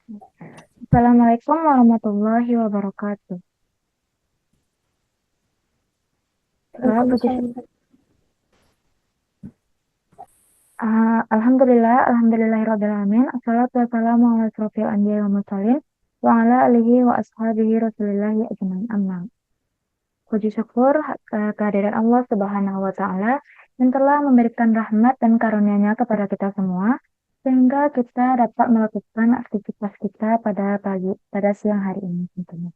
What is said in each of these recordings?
Assalamualaikum warahmatullahi wabarakatuh. Puji Waalaikumsalam. Alhamdulillah, alhamdulillahirrabbilalamin. Assalatu wassalamu ala asrofil anbiya wa mursalin wa ala alihi wa ashabihi rasulillahi ajmain amma. Puji syukur kehadiran Allah Subhanahu wa taala yang telah memberikan rahmat dan karunia-Nya kepada kita semua sehingga kita dapat melakukan aktivitas kita pada siang hari ini tentunya.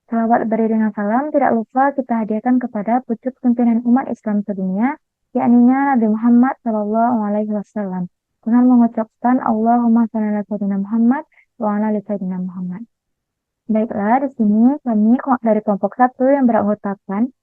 Salawat beriringan salam tidak lupa kita hadiahkan kepada pucuk pimpinan umat Islam sedunia, yakni Nabi Muhammad Shallallahu Alaihi Wasallam, dengan mengucapkan Allahumma shalli ala sayyidina Muhammad wa ala ali sayyidina Muhammad. Baiklah, di sini kami dari kelompok satu yang beranggotakan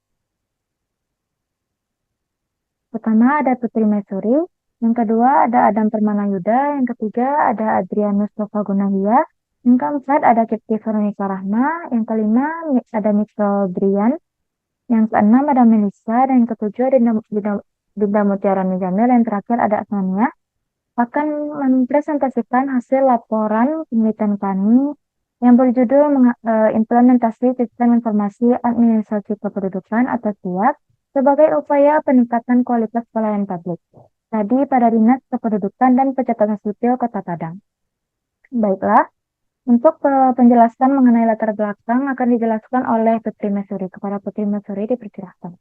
pertama ada Putri Mesuri, yang kedua ada Adam Permana Yuda, yang ketiga ada Adrianus Tova Gunahia, yang keempat ada Kipti Veronica Rahma, yang kelima ada Michael Brian, yang keenam ada Melissa, dan yang ketujuh ada Dinda Mutiara Nizamil, dan yang terakhir ada Asmania, akan mempresentasikan hasil laporan penelitian kami yang berjudul Implementasi Sistem Informasi Administrasi Kependudukan atau SIAP sebagai upaya peningkatan kualitas pelayanan publik. Tadi pada Dinas Kependudukan dan Pencatatan Sipil Kota Padang. Baiklah, untuk penjelasan mengenai latar belakang akan dijelaskan oleh Putri Mesuri. Kepada Putri Mesuri dipersilahkan.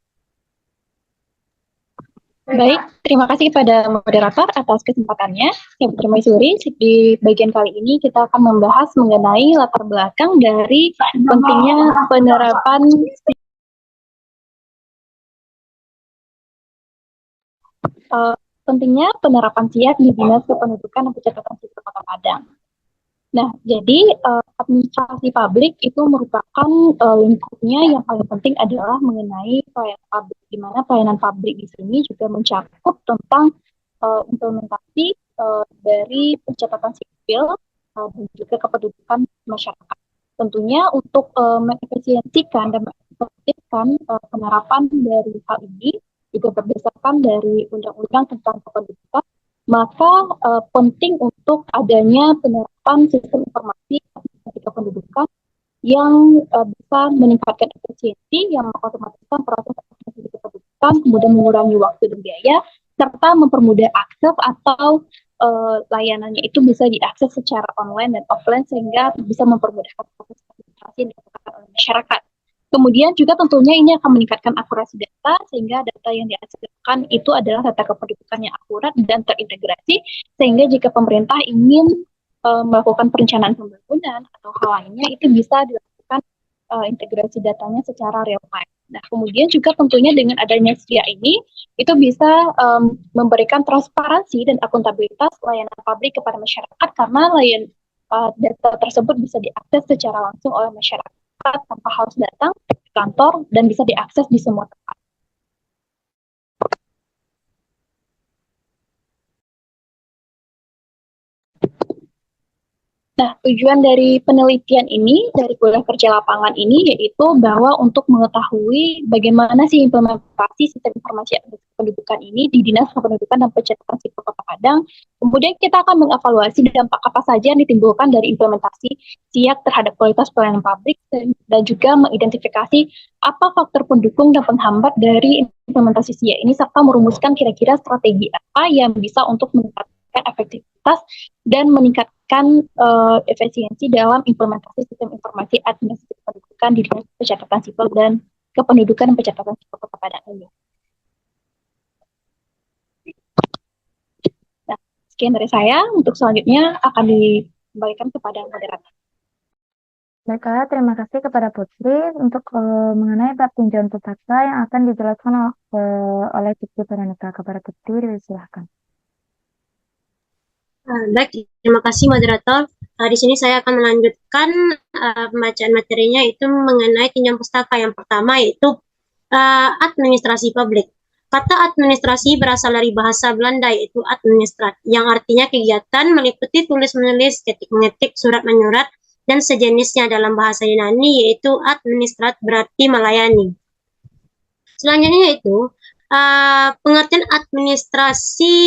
Baik, terima kasih kepada moderator atas kesempatannya. Saya Putri Maisuri. Di bagian kali ini kita akan membahas mengenai latar belakang dari pentingnya penerapan SIAP di Dinas Kependudukan dan Pencatatan Sipil Kota Padang. Nah, jadi administrasi publik itu merupakan lingkupnya yang paling penting adalah mengenai pelayanan publik, di mana pelayanan publik di sini juga mencakup tentang implementasi dari pencatatan sipil dan juga kependudukan masyarakat. Tentunya untuk mengefisiensikan dan mengefektifkan penerapan dari hal ini juga berdasarkan dari undang-undang tentang kependudukan, maka penting untuk adanya penerapan sistem informasi kependudukan yang bisa meningkatkan efisiensi, yang mengotomatiskan proses administrasi kependudukan, kemudian mengurangi waktu dan biaya, serta mempermudah akses atau layanannya itu bisa diakses secara online dan offline sehingga bisa mempermudahkan proses administrasi yang dilakukan oleh masyarakat. Kemudian juga tentunya ini akan meningkatkan akurasi data sehingga data yang dihasilkan itu adalah data kependudukan yang akurat dan terintegrasi sehingga jika pemerintah ingin melakukan perencanaan pembangunan atau hal lainnya itu bisa dilakukan integrasi datanya secara real time. Nah, kemudian juga tentunya dengan adanya SIA ini itu bisa memberikan transparansi dan akuntabilitas layanan publik kepada masyarakat karena data tersebut bisa diakses secara langsung oleh masyarakat tanpa harus datang ke kantor dan bisa diakses di semua tempat. Nah, tujuan dari penelitian ini, dari kuliah kerja lapangan ini, yaitu bahwa untuk mengetahui bagaimana sih implementasi sistem informasi kependudukan ini di Dinas Kependudukan dan Pencatatan Sipil Kota Padang. Kemudian kita akan mengevaluasi dampak apa saja yang ditimbulkan dari implementasi SIAP terhadap kualitas pelayanan publik dan juga mengidentifikasi apa faktor pendukung dan penghambat dari implementasi SIAP ini, serta merumuskan kira-kira strategi apa yang bisa untuk meningkatkan efektivitas dan meningkatkan efisiensi dalam implementasi sistem informasi administrasi kependudukan di Dinas Pencatatan Sipil dan Kependudukan dan Pencatatan Sipil Kota Padang ini. Nah, sekian dari saya. Untuk selanjutnya akan dikembalikan kepada moderator. Baiklah, terima kasih kepada Putri untuk mengenai bab tinjauan pustaka yang akan dijelaskan oleh Kipti Veronica. Kepada Putri, silahkan. Baik, terima kasih moderator. Di sini saya akan melanjutkan pembacaan materinya itu mengenai tinjauan pustaka. Yang pertama yaitu administrasi publik. Kata administrasi berasal dari bahasa Belanda yaitu administrat, yang artinya kegiatan meliputi tulis-menulis, ketik-mengetik, surat menyurat, dan sejenisnya. Dalam bahasa Yunani yaitu administrat berarti melayani. Selanjutnya yaitu pengertian administrasi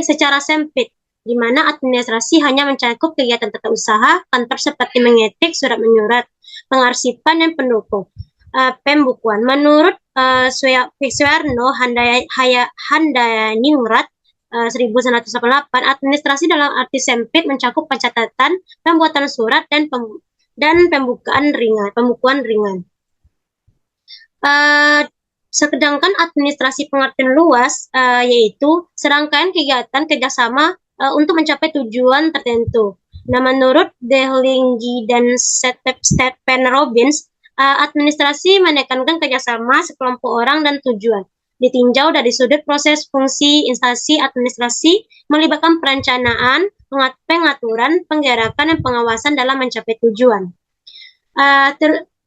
secara sempit di mana administrasi hanya mencakup kegiatan tata usaha, kantor seperti mengetik, surat menyurat, pengarsipan, dan pendukung. Pembukuan. Menurut Suwarno Handayani-Murat 1988, administrasi dalam arti sempit mencakup pencatatan, pembuatan surat, dan pembukuan ringan. Sedangkan administrasi pengertian luas yaitu serangkaian kegiatan kerjasama untuk mencapai tujuan tertentu. Nah, menurut Dehlingi dan Stephen Robbins, administrasi menekankan kerjasama sekelompok orang dan tujuan. Ditinjau dari sudut proses fungsi instansi administrasi melibatkan perencanaan, pengaturan, penggerakan, dan pengawasan dalam mencapai tujuan.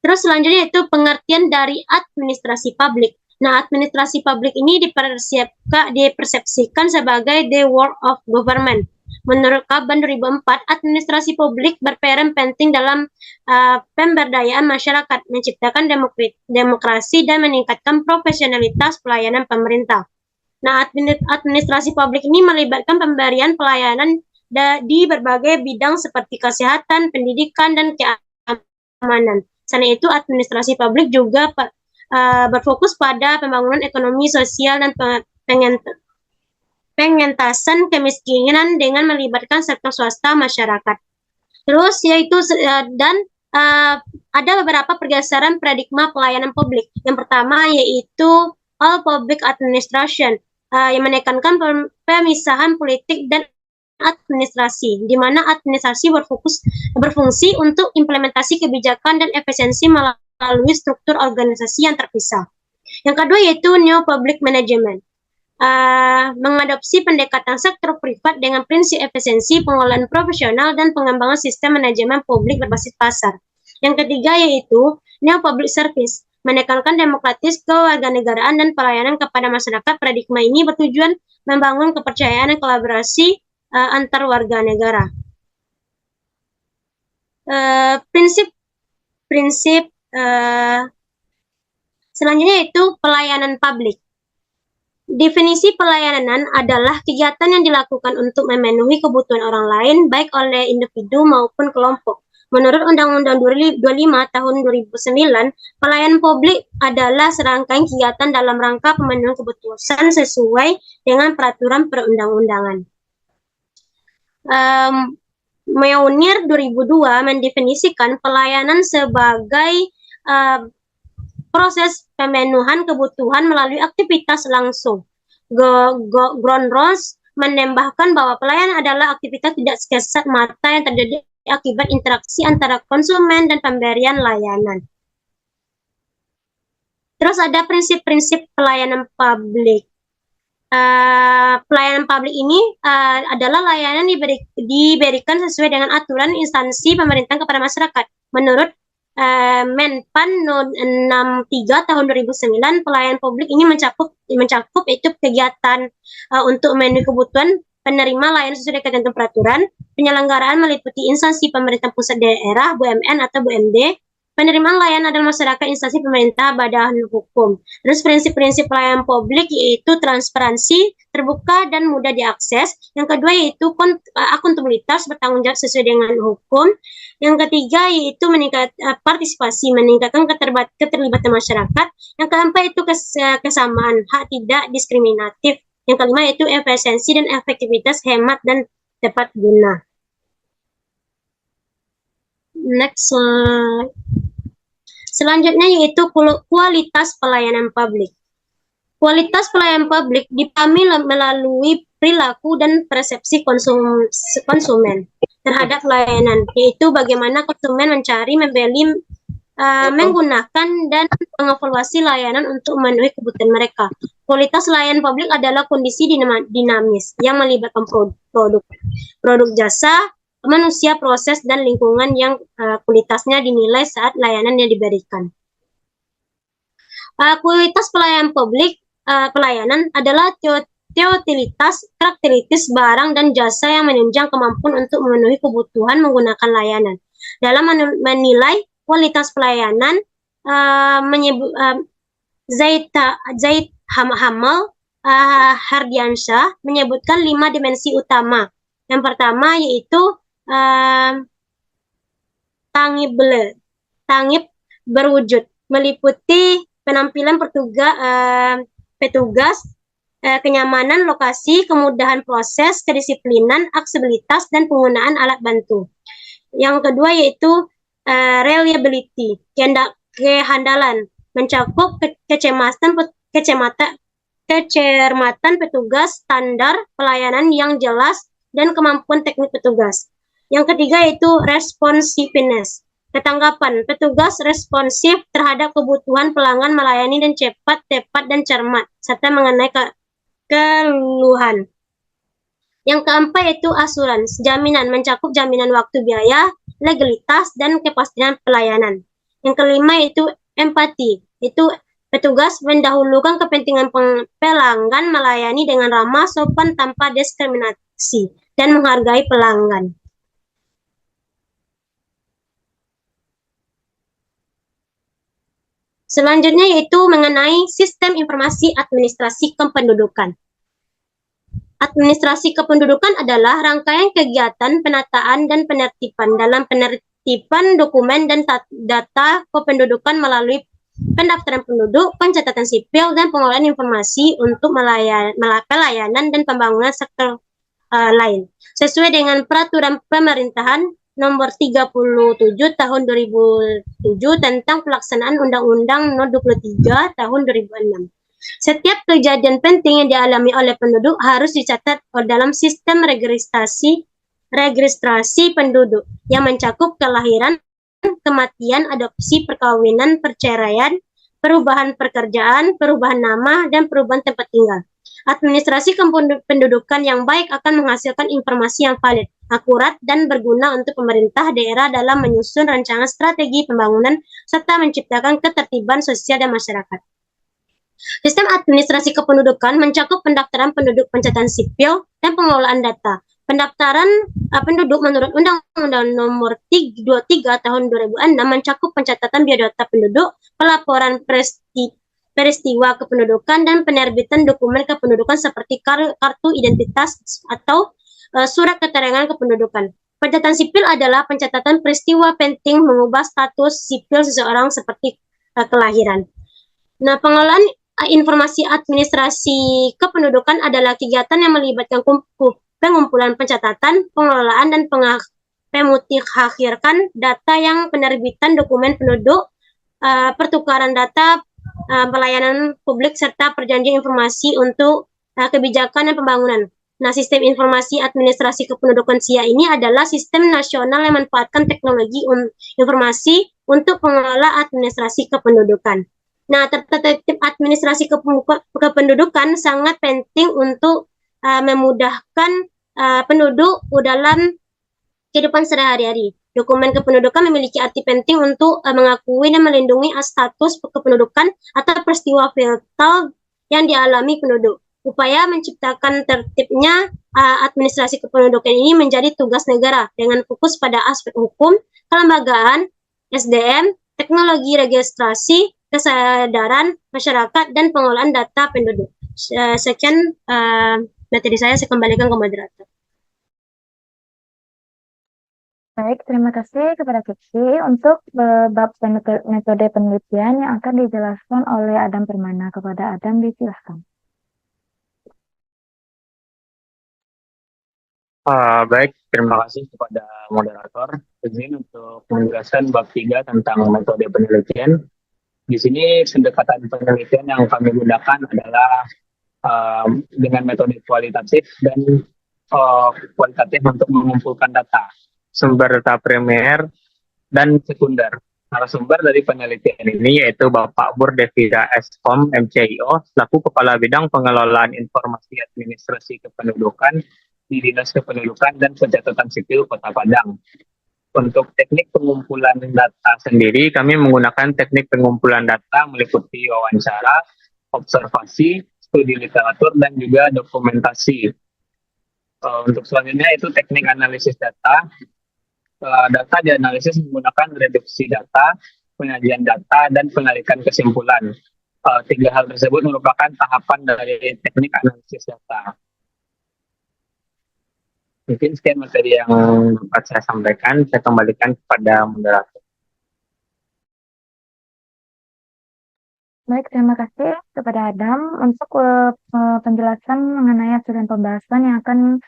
Terus selanjutnya itu pengertian dari administrasi publik. Nah, administrasi publik ini dipersepsikan sebagai the work of government. Menurut Kaban 2004, administrasi publik berperan penting dalam pemberdayaan masyarakat, menciptakan demokrasi, dan meningkatkan profesionalitas pelayanan pemerintah. Nah, administrasi publik ini melibatkan pemberian pelayanan di berbagai bidang seperti kesehatan, pendidikan, dan keamanan. Selain itu, administrasi publik juga berfokus pada pembangunan ekonomi sosial dan pengentasan kemiskinan dengan melibatkan sektor swasta masyarakat. Terus yaitu ada beberapa pergeseran paradigma pelayanan publik. Yang pertama yaitu all public administration yang menekankan pemisahan politik dan administrasi, di mana administrasi berfungsi untuk implementasi kebijakan dan efisiensi melalui struktur organisasi yang terpisah. Yang kedua yaitu neo public management. Mengadopsi pendekatan sektor privat dengan prinsip efisiensi, pengelolaan profesional, dan pengembangan sistem manajemen publik berbasis pasar. Yang ketiga yaitu neo-public service, menekankan demokratis, kewarganegaraan, dan pelayanan kepada masyarakat. Paradigma ini bertujuan membangun kepercayaan dan kolaborasi antar warga negara. Prinsip selanjutnya yaitu pelayanan publik. Definisi pelayanan adalah kegiatan yang dilakukan untuk memenuhi kebutuhan orang lain, baik oleh individu maupun kelompok. Menurut Undang-Undang 25 tahun 2009, pelayanan publik adalah serangkaian kegiatan dalam rangka pemenuhan kebutuhan sesuai dengan peraturan perundang-undangan. Meunier 2002 mendefinisikan pelayanan sebagai proses pemenuhan kebutuhan melalui aktivitas langsung. Grondros menambahkan bahwa pelayanan adalah aktivitas tidak kasat mata yang terjadi akibat interaksi antara konsumen dan pemberian layanan. Terus ada prinsip-prinsip pelayanan publik. Pelayanan publik ini adalah layanan diberikan sesuai dengan aturan instansi pemerintah kepada masyarakat. Menurut Menpan 63 tahun 2009, pelayanan publik ini mencakup itu kegiatan untuk memenuhi kebutuhan penerima layanan sesuai ketentuan peraturan. Penyelenggaraan meliputi instansi pemerintah pusat daerah, BUMN atau BUMD. Penerimaan layanan adalah masyarakat, instansi pemerintah, badan hukum. Terus prinsip-prinsip pelayanan publik yaitu transparansi, terbuka, dan mudah diakses. Yang kedua yaitu akuntabilitas, bertanggung jawab sesuai dengan hukum. Yang ketiga yaitu partisipasi, meningkatkan keterlibatan masyarakat. Yang keempat itu kesamaan, hak tidak diskriminatif. Yang kelima yaitu efisiensi dan efektivitas, hemat dan tepat guna. Next slide. Selanjutnya yaitu kualitas pelayanan publik. Kualitas pelayanan publik dipahami melalui perilaku dan persepsi konsumen terhadap layanan, yaitu bagaimana konsumen mencari, membeli, menggunakan, dan mengevaluasi layanan untuk memenuhi kebutuhan mereka. Kualitas layanan publik adalah kondisi dinamis yang melibatkan produk jasa, manusia, proses, dan lingkungan yang kualitasnya dinilai saat layanan yang diberikan. Kualitas pelayanan publik pelayanan adalah teotilitas, karakteristik barang dan jasa yang menunjang kemampuan untuk memenuhi kebutuhan menggunakan layanan. Dalam menilai kualitas pelayanan, Zaid Hamal Hardiansyah menyebutkan 5 dimensi utama. Yang pertama yaitu tangib berwujud, meliputi penampilan petugas, kenyamanan lokasi, kemudahan proses, kedisiplinan, aksesibilitas, dan penggunaan alat bantu. Yang kedua yaitu reliability, kehandalan, mencakup kecermatan petugas, standar pelayanan yang jelas, dan kemampuan teknik petugas. Yang ketiga yaitu responsiveness, ketanggapan petugas responsif terhadap kebutuhan pelanggan, melayani dan cepat, tepat, dan cermat, serta mengenai keluhan. Yang keempat yaitu asuransi, jaminan, mencakup jaminan waktu, biaya, legalitas, dan kepastian pelayanan. Yang kelima yaitu empati, itu petugas mendahulukan kepentingan pelanggan, melayani dengan ramah, sopan, tanpa diskriminasi, dan menghargai pelanggan. Selanjutnya yaitu mengenai sistem informasi administrasi kependudukan. Administrasi kependudukan adalah rangkaian kegiatan penataan dan penertiban dalam penertiban dokumen dan data kependudukan melalui pendaftaran penduduk, pencatatan sipil, dan pengolahan informasi untuk pelayanan dan pembangunan sektor lain. Sesuai dengan Peraturan Pemerintahan Nomor 37 Tahun 2007 tentang pelaksanaan Undang-Undang No. 23 Tahun 2006. Setiap kejadian penting yang dialami oleh penduduk harus dicatat dalam sistem registrasi penduduk yang mencakup kelahiran, kematian, adopsi, perkawinan, perceraian, perubahan pekerjaan, perubahan nama, dan perubahan tempat tinggal. Administrasi kependudukan yang baik akan menghasilkan informasi yang valid, akurat, dan berguna untuk pemerintah daerah dalam menyusun rancangan strategi pembangunan serta menciptakan ketertiban sosial dan masyarakat. Sistem administrasi kependudukan mencakup pendaftaran penduduk, pencatatan sipil, dan pengelolaan data. Pendaftaran penduduk menurut Undang-Undang Nomor 23 Tahun 2006 mencakup pencatatan biodata penduduk, pelaporan peristiwa kependudukan, dan penerbitan dokumen kependudukan seperti kartu identitas atau surat keterangan kependudukan. Pencatatan sipil adalah pencatatan peristiwa penting mengubah status sipil seseorang seperti kelahiran. Nah, pengelolaan informasi administrasi kependudukan adalah kegiatan yang melibatkan pengumpulan, pencatatan, pengelolaan, dan pemutakhiran data, yang penerbitan dokumen penduduk, pertukaran data, pelayanan publik, serta perjanjian informasi untuk kebijakan dan pembangunan. Nah, sistem informasi administrasi kependudukan SIA ini adalah sistem nasional yang memanfaatkan teknologi informasi untuk mengelola administrasi kependudukan. Nah, tertib administrasi kependudukan sangat penting untuk memudahkan penduduk dalam kehidupan sehari-hari. Dokumen kependudukan memiliki arti penting untuk mengakui dan melindungi status kependudukan atau peristiwa vital yang dialami penduduk. Upaya menciptakan tertibnya administrasi kependudukan ini menjadi tugas negara dengan fokus pada aspek hukum, kelembagaan, SDM, teknologi registrasi, kesadaran masyarakat, dan pengolahan data penduduk. Sekian materi saya kembalikan ke moderator. Baik, terima kasih kepada Kiki untuk bab metode penelitian yang akan dijelaskan oleh Adam Permana. Kepada Adam, disilahkan. Baik, terima kasih kepada moderator. Izin untuk menjelaskan bab 3 tentang metode penelitian. Di sini pendekatan penelitian yang kami gunakan adalah dengan metode kualitatif dan kualitatif untuk mengumpulkan data, sumber data primer dan sekunder. Narasumber dari penelitian ini yaitu Bapak Burdevira Eskom, MCIO, selaku Kepala Bidang Pengelolaan Informasi Administrasi Kependudukan di Dinas Kependudukan dan Pencatatan Sipil Kota Padang. Untuk teknik pengumpulan data sendiri, kami menggunakan teknik pengumpulan data meliputi wawancara, observasi, studi literatur, dan juga dokumentasi. Untuk selanjutnya itu teknik analisis data. Data dianalisis menggunakan reduksi data, penyajian data, dan penarikan kesimpulan. Tiga hal tersebut merupakan tahapan dari teknik analisis data. Mungkin sekian materi yang dapat saya sampaikan. Saya kembalikan kepada moderator. Baik, terima kasih kepada Adam untuk penjelasan mengenai hasil dan pembahasan yang akan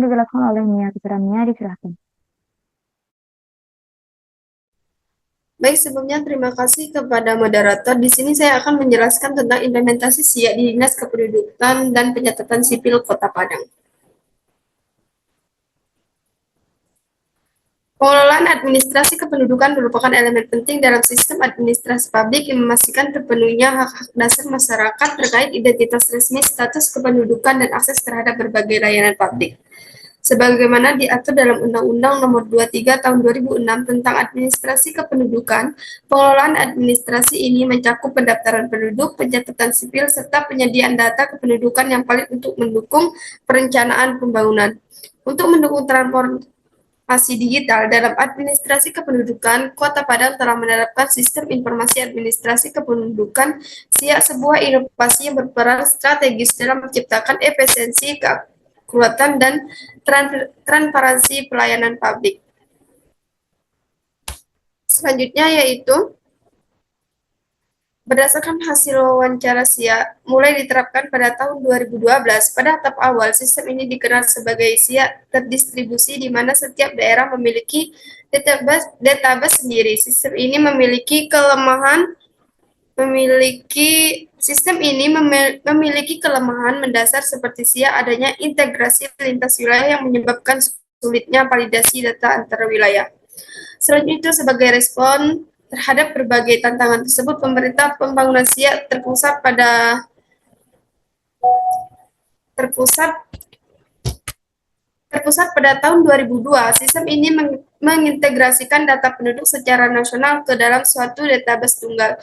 dijelaskan oleh Mia. Mia, disilahkan. Baik, sebelumnya terima kasih kepada moderator. Di sini saya akan menjelaskan tentang implementasi SIA di Dinas Kependudukan dan Pencatatan Sipil Kota Padang. Pengelolaan administrasi kependudukan merupakan elemen penting dalam sistem administrasi publik yang memastikan terpenuhinya hak-hak dasar masyarakat terkait identitas resmi, status kependudukan, dan akses terhadap berbagai layanan publik. Sebagaimana diatur dalam Undang-Undang Nomor 23 Tahun 2006 tentang Administrasi Kependudukan, pengelolaan administrasi ini mencakup pendaftaran penduduk, pencatatan sipil, serta penyediaan data kependudukan yang valid untuk mendukung perencanaan pembangunan. Untuk mendukung transformasi digital dalam administrasi kependudukan, Kota Padang telah menerapkan Sistem Informasi Administrasi Kependudukan SIA, sebuah inovasi yang berperan strategis dalam menciptakan efisiensi, kekuatan, dan transparansi pelayanan publik. Selanjutnya yaitu berdasarkan hasil wawancara SIA mulai diterapkan pada tahun 2012. Pada tahap awal, sistem ini dikenal sebagai SIA terdistribusi, di mana setiap daerah memiliki database sendiri. Sistem ini memiliki kelemahan mendasar seperti SIA adanya integrasi lintas wilayah yang menyebabkan sulitnya validasi data antar wilayah. Selanjutnya, sebagai respon terhadap berbagai tantangan tersebut, pemerintah pembangunan SIA terpusat pada tahun 2002. Sistem ini mengintegrasikan data penduduk secara nasional ke dalam suatu database tunggal.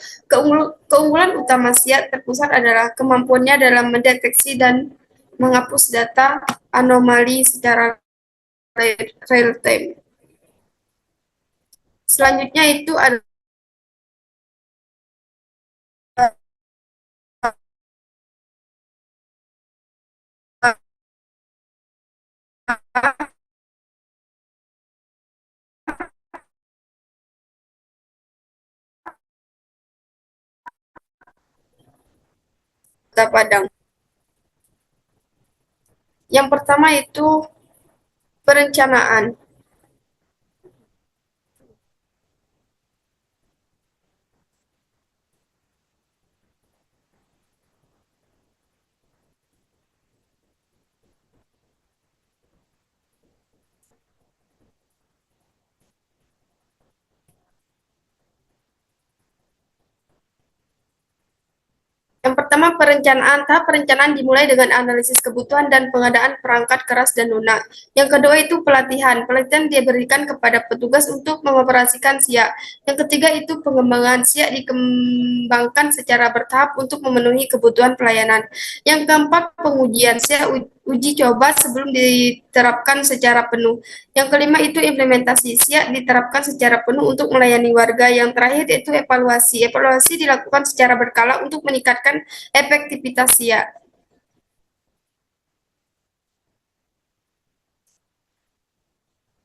Keunggulan utama SIA terpusat adalah kemampuannya dalam mendeteksi dan menghapus data anomali secara real time. Selanjutnya itu adalah Kota Padang. Yang pertama itu perencanaan. Yang pertama, perencanaan. Tahap perencanaan dimulai dengan analisis kebutuhan dan pengadaan perangkat keras dan lunak. Yang kedua itu pelatihan. Pelatihan diberikan kepada petugas untuk mengoperasikan SIA. Yang ketiga itu pengembangan. SIA dikembangkan secara bertahap untuk memenuhi kebutuhan pelayanan. Yang keempat, pengujian. SIA uji coba sebelum diterapkan secara penuh. Yang kelima itu implementasi. SIA diterapkan secara penuh untuk melayani warga. Yang terakhir itu evaluasi. Evaluasi dilakukan secara berkala untuk meningkatkan efektivitas SIA.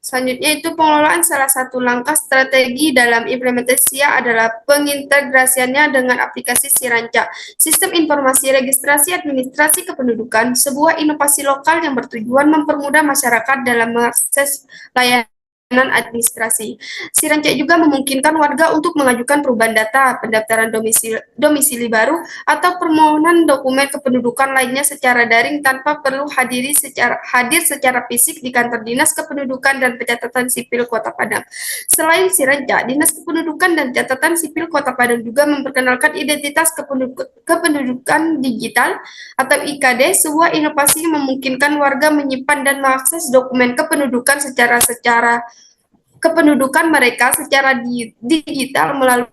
Selanjutnya itu pengelolaan. Salah satu langkah strategi dalam implementasi SIA adalah pengintegrasiannya dengan aplikasi Siranca, Sistem Informasi Registrasi Administrasi Kependudukan, sebuah inovasi lokal yang bertujuan mempermudah masyarakat dalam mengakses layanan administrasi. Siranca juga memungkinkan warga untuk mengajukan perubahan data, pendaftaran domisili baru, atau permohonan dokumen kependudukan lainnya secara daring tanpa perlu hadir secara fisik di kantor Dinas Kependudukan dan Pencatatan Sipil Kota Padang. Selain Siranca, Dinas Kependudukan dan Catatan Sipil Kota Padang juga memperkenalkan identitas kependudukan digital atau IKD, sebuah inovasi yang memungkinkan warga menyimpan dan mengakses dokumen kependudukan kependudukan mereka secara digital melalui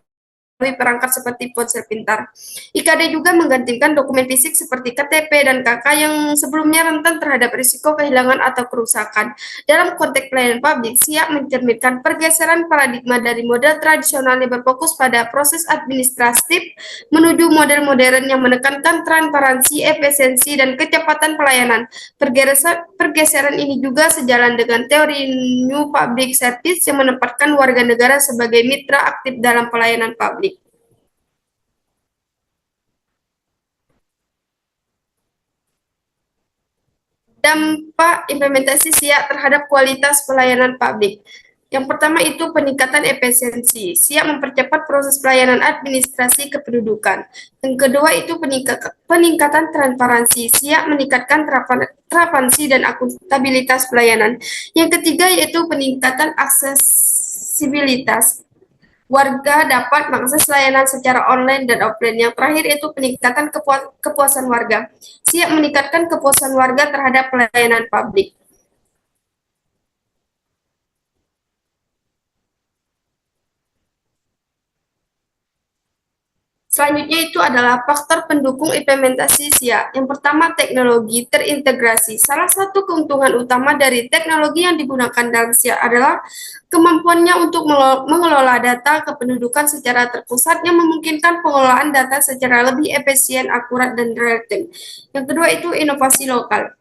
perangkat seperti ponsel pintar. IKD juga menggantikan dokumen fisik seperti KTP dan KK yang sebelumnya rentan terhadap risiko kehilangan atau kerusakan. Dalam konteks pelayanan publik, SIAP mencerminkan pergeseran paradigma dari model tradisional yang berfokus pada proses administratif menuju model modern yang menekankan transparansi, efisiensi, dan kecepatan pelayanan. Pergeseran ini juga sejalan dengan teori New Public Service yang menempatkan warga negara sebagai mitra aktif dalam pelayanan publik. Dampak implementasi SIAP terhadap kualitas pelayanan publik. Yang pertama itu peningkatan efisiensi. SIAP mempercepat proses pelayanan administrasi kependudukan. Yang kedua itu peningkatan transparansi. SIAP meningkatkan transparansi dan akuntabilitas pelayanan. Yang ketiga yaitu peningkatan aksesibilitas. Warga dapat mengakses layanan secara online dan offline. Yang terakhir itu peningkatan kepuasan warga. SIAP meningkatkan kepuasan warga terhadap pelayanan publik. Selanjutnya itu adalah faktor pendukung implementasi SIAP. Yang pertama, teknologi terintegrasi. Salah satu keuntungan utama dari teknologi yang digunakan dalam SIAP adalah kemampuannya untuk mengelola data kependudukan secara terpusat yang memungkinkan pengelolaan data secara lebih efisien, akurat, dan real-time. Yang kedua itu inovasi lokal.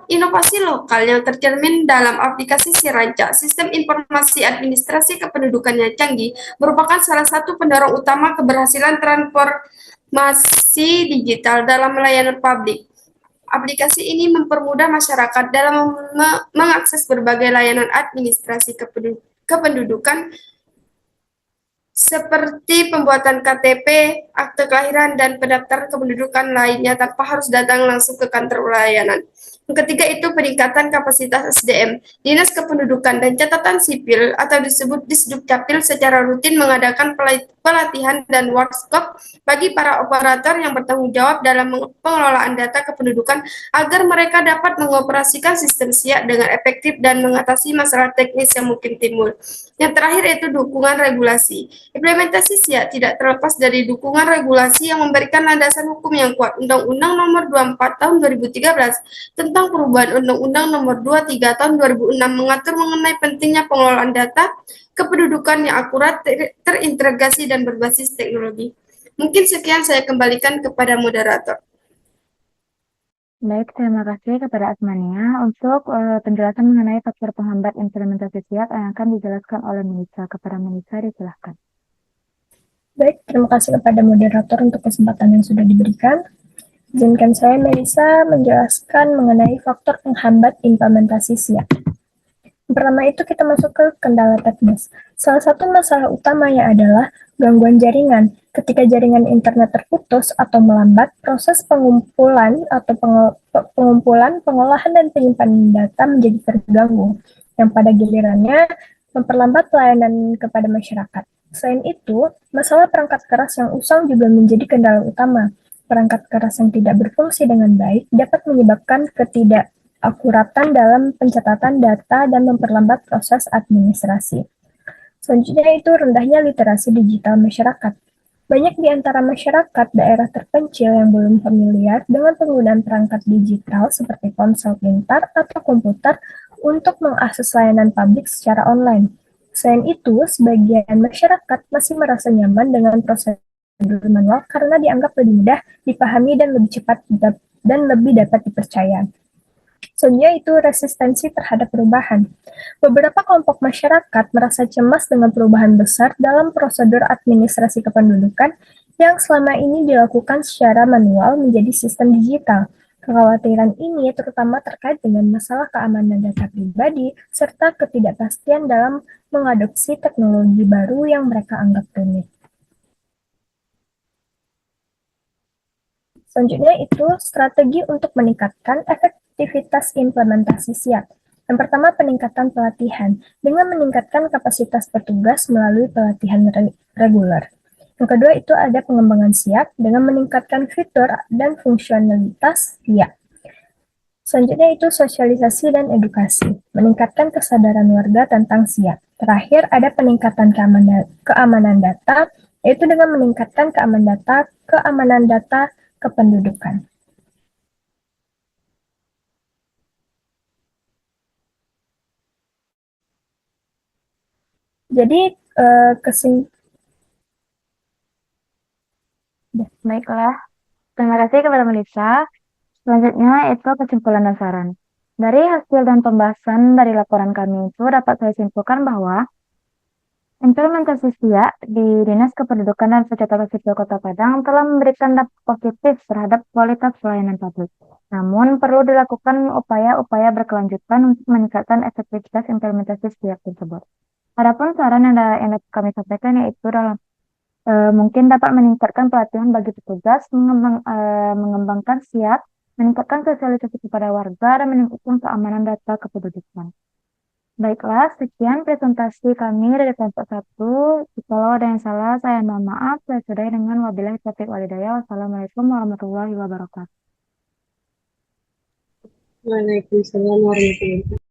Inovasi lokal yang tercermin dalam aplikasi Siranca, sistem informasi administrasi kependudukan yang canggih, merupakan salah satu pendorong utama keberhasilan transformasi digital dalam melayani publik. Aplikasi ini mempermudah masyarakat dalam mengakses berbagai layanan administrasi kependudukan seperti pembuatan KTP, akte kelahiran, dan pendaftaran kependudukan lainnya tanpa harus datang langsung ke kantor layanan. Yang ketiga itu peningkatan kapasitas SDM. Dinas Kependudukan dan Catatan Sipil atau disebut Disdukcapil secara rutin mengadakan pelatihan dan workshop bagi para operator yang bertanggung jawab dalam pengelolaan data kependudukan agar mereka dapat mengoperasikan sistem SIAP dengan efektif dan mengatasi masalah teknis yang mungkin timbul. Yang terakhir itu dukungan regulasi. Implementasi SIAP tidak terlepas dari dukungan regulasi yang memberikan landasan hukum yang kuat. Undang-Undang Nomor 24 Tahun 2013 tentang perubahan Undang-Undang Nomor 23 Tahun 2006 mengatur mengenai pentingnya pengelolaan data kependudukan yang akurat, terintegrasi, dan berbasis teknologi. Mungkin sekian, saya kembalikan kepada moderator. Baik, terima kasih kepada Asmania untuk penjelasan mengenai faktor penghambat implementasi SIAP yang akan dijelaskan oleh Melissa. Kepada Melissa, disilahkan. Baik, terima kasih kepada moderator untuk kesempatan yang sudah diberikan. Izinkan saya, Melissa, menjelaskan mengenai faktor penghambat implementasi SIAP. Yang pertama itu kita masuk ke kendala teknis. Salah satu masalah utamanya adalah gangguan jaringan. Ketika jaringan internet terputus atau melambat, proses pengumpulan, pengolahan, dan penyimpanan data menjadi terganggu, yang pada gilirannya memperlambat pelayanan kepada masyarakat. Selain itu, masalah perangkat keras yang usang juga menjadi kendala utama. Perangkat keras yang tidak berfungsi dengan baik dapat menyebabkan ketidakakuratan dalam pencatatan data dan memperlambat proses administrasi. Selanjutnya itu rendahnya literasi digital masyarakat. Banyak di antara masyarakat daerah terpencil yang belum familiar dengan penggunaan perangkat digital seperti ponsel pintar atau komputer untuk mengakses layanan publik secara online. Selain itu, sebagian masyarakat masih merasa nyaman dengan prosedur manual karena dianggap lebih mudah dipahami dan lebih cepat dan lebih dapat dipercaya. Selanjutnya itu resistensi terhadap perubahan. Beberapa kelompok masyarakat merasa cemas dengan perubahan besar dalam prosedur administrasi kependudukan yang selama ini dilakukan secara manual menjadi sistem digital. Kekhawatiran ini terutama terkait dengan masalah keamanan data pribadi serta ketidakpastian dalam mengadopsi teknologi baru yang mereka anggap rumit. Selanjutnya itu strategi untuk meningkatkan efektivitas implementasi SIAP. Yang pertama, peningkatan pelatihan dengan meningkatkan kapasitas petugas melalui pelatihan reguler. Yang kedua itu ada pengembangan SIAP dengan meningkatkan fitur dan fungsionalitas SIAP. Selanjutnya itu sosialisasi dan edukasi, meningkatkan kesadaran warga tentang SIAP. Terakhir ada peningkatan keamanan data yaitu dengan meningkatkan keamanan data kependudukan. Jadi, Baiklah, terima kasih kepada Melissa. Selanjutnya itu kesimpulan dan saran. Dari hasil dan pembahasan dari laporan kami itu dapat saya simpulkan bahwa implementasi SIA di Dinas Kependudukan dan Pencatatan Sipil Kota Padang telah memberikan dampak positif terhadap kualitas pelayanan publik. Namun, perlu dilakukan upaya-upaya berkelanjutan untuk meningkatkan efektivitas implementasi SIA tersebut. Adapun saran yang dapat kami sampaikan yaitu dalam mungkin dapat meningkatkan pelatihan bagi petugas, mengembangkan SIA, meningkatkan sosialisasi kepada warga, dan meningkatkan keamanan data kependudukan. Baiklah, sekian presentasi kami dari kelompok 1. Kalau ada yang salah, saya mohon maaf. Saya sudahi dengan wabillahi taufiq walhidayah. Wassalamualaikum warahmatullahi wabarakatuh. Waalaikumsalam warahmatullahi wabarakatuh.